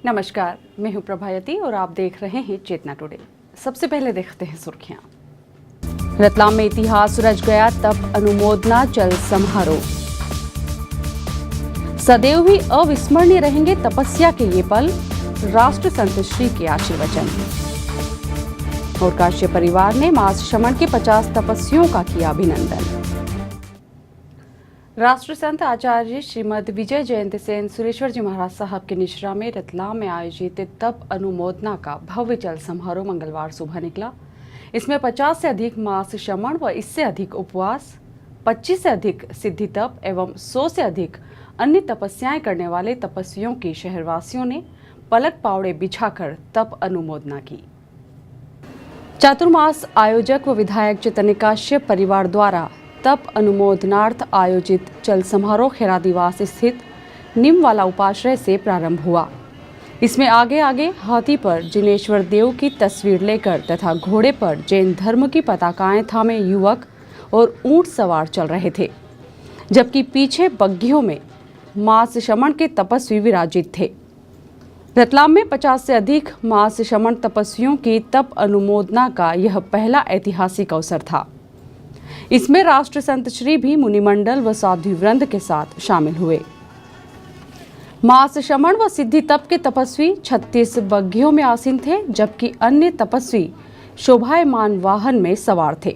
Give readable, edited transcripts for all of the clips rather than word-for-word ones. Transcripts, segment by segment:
नमस्कार, मैं हूं प्रभायती और आप देख रहे हैं चेतना टुडे। सबसे पहले देखते हैं सुर्खियां। रतलाम में इतिहास रच गया, तब अनुमोदना जल समारोह। सदैव ही अविस्मरणीय रहेंगे तपस्या के ये पल, राष्ट्र संत श्री के आशीर्वचन। और काश्यप परिवार ने मास शमन के 50 तपस्वियों का किया अभिनंदन। राष्ट्र संत आचार्य श्रीमद विजय जयंती सेन सुरेश्वर जी महाराज साहब के निश्रा में रतलाम में आयोजित तप अनुमोदना का भव्य जल समारोह मंगलवार सुबह निकला। इसमें 50 से अधिक मास शमन व इससे अधिक उपवास, 25 से अधिक सिद्धि तप एवं 100 से अधिक अन्य तपस्याएं करने वाले तपस्वियों की शहरवासियों ने पलक पावड़े बिछाकर तप अनुमोदना की। चातुर्मास आयोजक व विधायक चैतन्य काश्यप परिवार द्वारा तप अनुमोदनार्थ आयोजित जल समारोह खेरादिवास स्थित निमवाला उपाश्रय से प्रारंभ हुआ। इसमें आगे आगे हाथी पर जिनेश्वर देव की तस्वीर लेकर तथा घोड़े पर जैन धर्म की पताकाएं थामे युवक और ऊंट सवार चल रहे थे, जबकि पीछे बग्घियों में मास शमन के तपस्वी विराजित थे। रतलाम में 50 से अधिक मास शमन तपस्वियों की तप अनुमोदना का यह पहला ऐतिहासिक अवसर था। इसमें राष्ट्र संत श्री भी मुनिमंडल व साधु वृंद के साथ शामिल हुए। मास शमन व सिद्धि तप के तपस्वी 36 बग्घियों में आसीन थे, जबकि अन्य तपस्वी शोभायमान वाहन में सवार थे।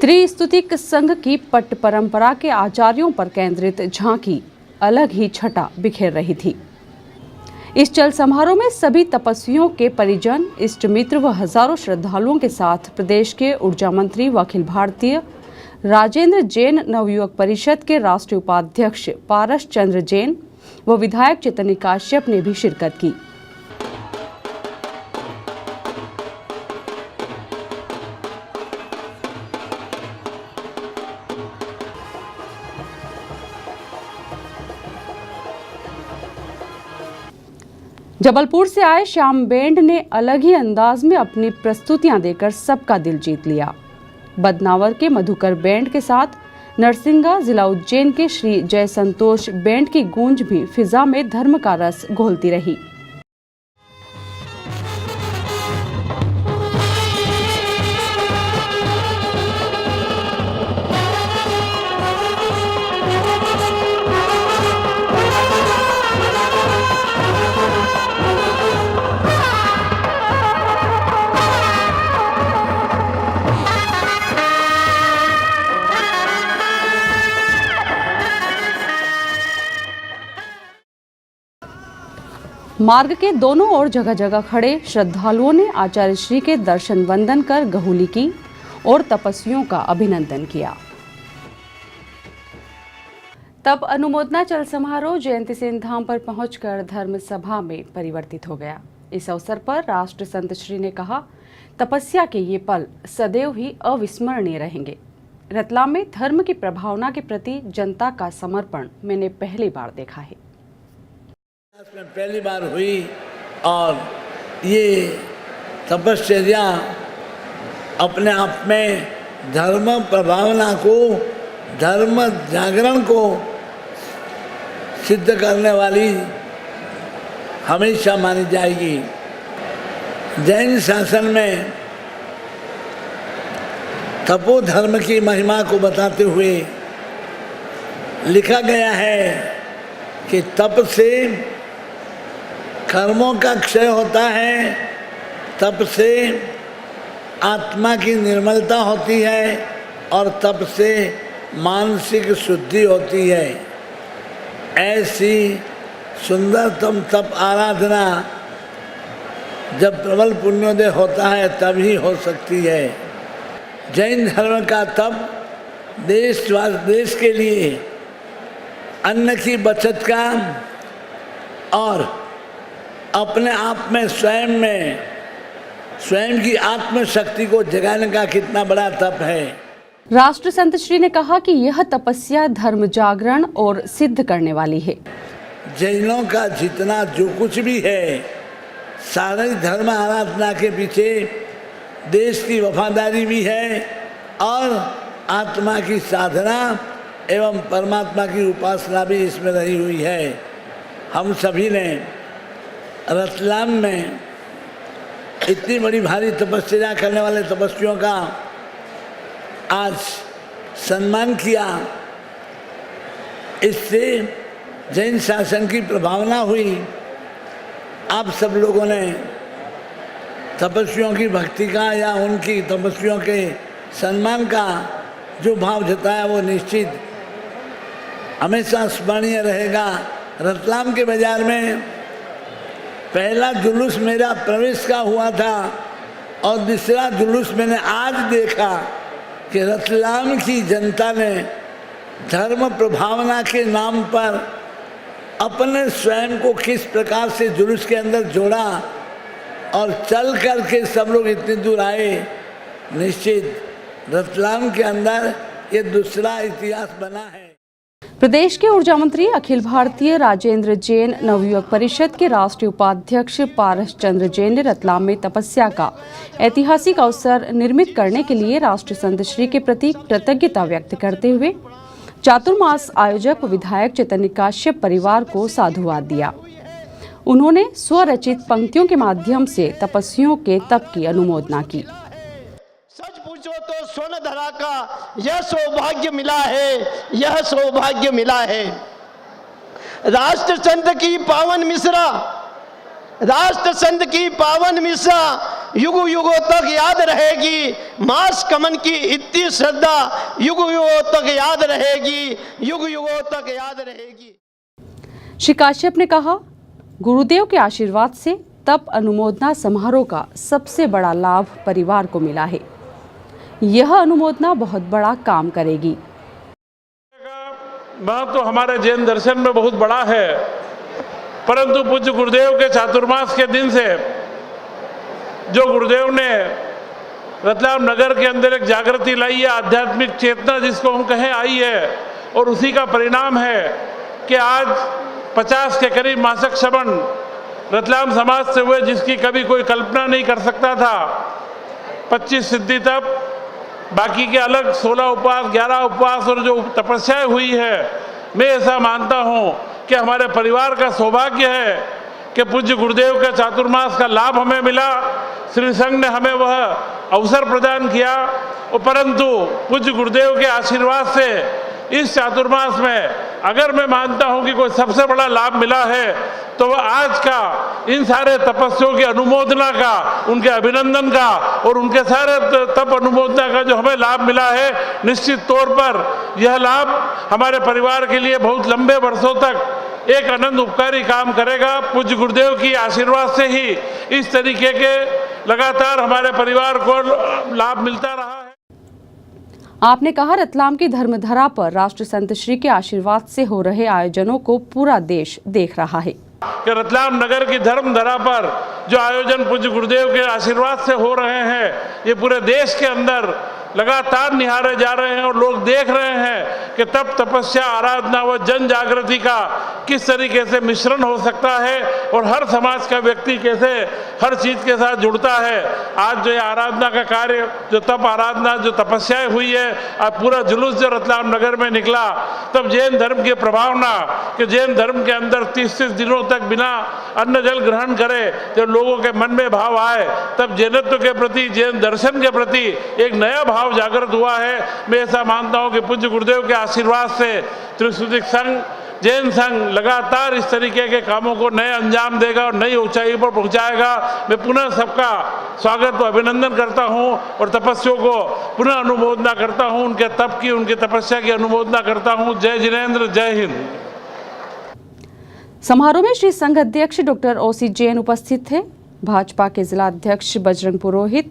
त्रिस्तुतिक संघ की पट्ट परंपरा के आचार्यों पर केंद्रित झांकी अलग ही छटा बिखेर रही थी। इस जल समारोह में सभी तपस्वियों के परिजन, इष्ट मित्र व हजारों श्रद्धालुओं के साथ प्रदेश के ऊर्जा मंत्री व अखिल भारतीय राजेंद्र जैन नवयुवक परिषद के राष्ट्रीय उपाध्यक्ष पारस चंद्र जैन व विधायक चैतन्य काश्यप ने भी शिरकत की। जबलपुर से आए श्याम बैंड ने अलग ही अंदाज में अपनी प्रस्तुतियां देकर सबका दिल जीत लिया। बदनावर के मधुकर बैंड के साथ नरसिंगा, जिला उज्जैन के श्री जय संतोष बैंड की गूंज भी फिजा में धर्म का रस घोलती रही। मार्ग के दोनों ओर जगह जगह खड़े श्रद्धालुओं ने आचार्य श्री के दर्शन वंदन कर गहुली की और तपस्वियों का अभिनंदन किया। तब अनुमोदना जल समारोह जयंती सेन धाम पर पहुंचकर धर्म सभा में परिवर्तित हो गया। इस अवसर पर राष्ट्र संत श्री ने कहा, तपस्या के ये पल सदैव ही अविस्मरणीय रहेंगे। रतलाम में धर्म की प्रभावना के प्रति जनता का समर्पण मैंने पहली बार देखा है। में पहली बार हुई और ये तपश्चर्या अपने आप में धर्म प्रभावना को, धर्म जागरण को सिद्ध करने वाली हमेशा मानी जाएगी। जैन शासन में तपो धर्म की महिमा को बताते हुए लिखा गया है कि तप से कर्मों का क्षय होता है, तप से आत्मा की निर्मलता होती है और तप से मानसिक शुद्धि होती है। ऐसी सुंदरतम तप आराधना जब प्रबल पुण्योदय होता है तभी हो सकती है। जैन धर्म का तप देश के लिए अन्न की बचत का और अपने आप में स्वयं की आत्मशक्ति को जगाने का कितना बड़ा तप है। राष्ट्र संत श्री ने कहा कि यह तपस्या धर्म जागरण और सिद्ध करने वाली है। जैनों का जितना जो कुछ भी है, सारे धर्म आराधना के पीछे देश की वफादारी भी है और आत्मा की साधना एवं परमात्मा की उपासना भी इसमें रही हुई है। हम सभी ने रतलाम में इतनी बड़ी भारी तपस्या करने वाले तपस्वियों का आज सम्मान किया। इससे जैन शासन की प्रभावना हुई। आप सब लोगों ने तपस्वियों की भक्ति का या उनकी तपस्वियों के सम्मान का जो भाव जताया वो निश्चित हमेशा स्मरणीय रहेगा। रतलाम के बाजार में पहला जुलूस मेरा प्रवेश का हुआ था और दूसरा जुलूस मैंने आज देखा कि रतलाम की जनता ने धर्म प्रभावना के नाम पर अपने स्वयं को किस प्रकार से जुलूस के अंदर जोड़ा और चल कर के सब लोग इतनी दूर आए। निश्चित रतलाम के अंदर ये दूसरा इतिहास बना है। प्रदेश के ऊर्जा मंत्री अखिल भारतीय राजेंद्र जैन नवयुवक परिषद के राष्ट्रीय उपाध्यक्ष पारस चंद्र जैन ने रतलाम में तपस्या का ऐतिहासिक अवसर निर्मित करने के लिए राष्ट्रीय संत श्री के प्रति कृतज्ञता व्यक्त करते हुए चातुर्मास आयोजक विधायक चैतन्य काश्यप परिवार को साधुवाद दिया। उन्होंने स्वरचित पंक्तियों के माध्यम से तपस्वियों के तप की अनुमोदना की। सच पूछो तो स्वर्ण धरा का यह सौभाग्य मिला है, यह सौभाग्य मिला है। राष्ट्र संत की पावन मिश्रा, राष्ट्र संत की पावन मिश्रा युग युगों तक याद रहेगी। मास कमन की इतनी श्रद्धा युग युगों तक याद रहेगी, युग युगों तक याद रहेगी। श्री काश्यप ने कहा, गुरुदेव के आशीर्वाद से तप अनुमोदना समारोह का सबसे बड़ा लाभ परिवार को मिला है। यह अनुमोदना बहुत बड़ा काम करेगी। महत्व हमारे जैन दर्शन में बहुत बड़ा है, परंतु पूज्य गुरुदेव के चातुर्मास के दिन से जो गुरुदेव ने रतलाम नगर के अंदर एक जागृति लाई है, आध्यात्मिक चेतना जिसको हम कहें आई है, और उसी का परिणाम है कि आज 50 के करीब मासिक श्रवण रतलाम समाज से हुए, जिसकी कभी कोई कल्पना नहीं कर सकता था। 25 सिद्धि तप, बाकी के अलग 16 उपवास, 11 उपवास और जो तपस्याएं हुई है, मैं ऐसा मानता हूं कि हमारे परिवार का सौभाग्य है कि पूज्य गुरुदेव के चातुर्मास का लाभ हमें मिला। श्री संघ ने हमें वह अवसर प्रदान किया, और परंतु पूज्य गुरुदेव के आशीर्वाद से इस चातुर्मास में अगर मैं मानता हूं कि कोई सबसे बड़ा लाभ मिला है तो वह आज का इन सारे तपस्वियों की अनुमोदना का, उनके अभिनंदन का और उनके सारे तप अनुमोदना का जो हमें लाभ मिला है। निश्चित तौर पर यह लाभ हमारे परिवार के लिए बहुत लंबे वर्षों तक एक अनंत उपकारी काम करेगा। पूज्य गुरुदेव की आशीर्वाद से ही इस तरीके के लगातार हमारे परिवार को लाभ मिलता रहा है। आपने कहा, रतलाम की धर्मधरा पर राष्ट्र संत श्री के आशीर्वाद से हो रहे आयोजनों को पूरा देश देख रहा है कि रतलाम नगर की धर्मधरा पर जो आयोजन पूज्य गुरुदेव के आशीर्वाद से हो रहे हैं, ये पूरे देश के अंदर लगातार निहारे जा रहे हैं और लोग देख रहे हैं कि तप, तपस्या, आराधना व जन जागृति का किस तरीके से मिश्रण हो सकता है और हर समाज का व्यक्ति कैसे हर चीज के साथ जुड़ता है। आज जो ये आराधना का कार्य, जो तप आराधना, जो तपस्याएं हुई है, आज पूरा जुलूस जो रतलाम नगर में निकला, तब जैन धर्म की प्रभावना कि जैन धर्म के अंदर 30-30 दिनों तक बिना अन्न जल ग्रहण करे जब लोगों के मन में भाव आए, तब जैनत्व के प्रति, जैन दर्शन के प्रति एक नया भाव जागृत हुआ है। मैं ऐसा मानता हूं कि पूज्य गुरुदेव के आशीर्वाद से त्रिशुद्धिक संघ, जैन संघ लगातार इस तरीके के कामों को नए अंजाम देगा और नई ऊंचाई पर पहुंचाएगा। मैं पुनः सबका स्वागत व अभिनंदन करता हूं और तपस्वियों को पुनः अनुमोदना करता हूं, उनके तप की, उनकी तपस्या की अनुमोदना करता हूं। जय जिनेंद्र, जय हिंद। समारोह में श्री संघ अध्यक्ष डॉक्टर ओसी जैन उपस्थित थे। भाजपा के जिला अध्यक्ष बजरंग पुरोहित,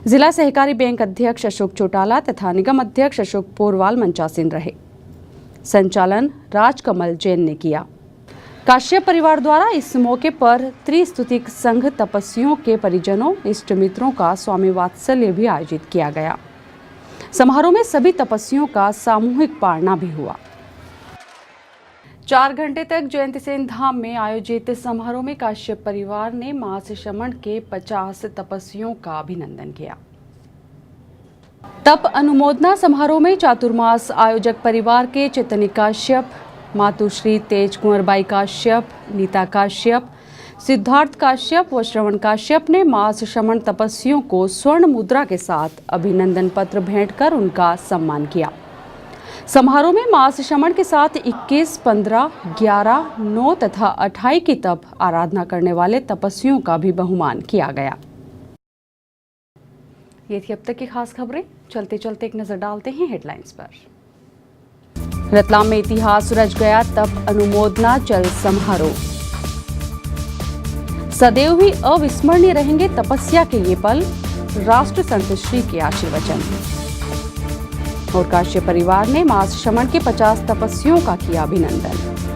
जिला सहकारी बैंक अध्यक्ष अशोक चौटाला तथा निगम अध्यक्ष अशोक पोरवाल मंचासीन रहे। संचालन राजकमल जैन ने किया। काश्यप परिवार द्वारा इस मौके पर त्रिस्तुतिक संघ तपस्वियों के परिजनों, इष्ट मित्रों का स्वामी वात्सल्य भी आयोजित किया गया। समारोह में सभी तपस्वियों का सामूहिक पारना भी हुआ। 4 घंटे तक जयंती सेन धाम में आयोजित समारोह में काश्यप परिवार ने मास श्रवण के 50 तपस्वियों का अभिनंदन किया। तप अनुमोदना समारोह में चातुर्मास आयोजक परिवार के चैतन्य काश्यप, मातुश्री तेज कुंवर बाई काश्यप, नीता काश्यप, सिद्धार्थ काश्यप व श्रवण काश्यप ने मास श्रमण तपस्वियों को स्वर्ण मुद्रा के साथ अभिनंदन पत्र भेंट कर उनका सम्मान किया। समारोह में मास श्रमण के साथ 21, 15, 11, 9 तथा 28 की तप आराधना करने वाले तपस्वियों का भी बहुमान किया गया। ये थी अब तक की खास खबरें। चलते चलते एक नजर डालते हैं हेडलाइंस पर। रतलाम में इतिहास रच गया तप अनुमोदना जल समारोह। सदैव ही अविस्मरणीय रहेंगे तपस्या के ये पल, राष्ट्र संत श्री के आशीर्वचन। और काश्यप परिवार ने मास श्रमण के 50 तपस्वियों का किया अभिनंदन।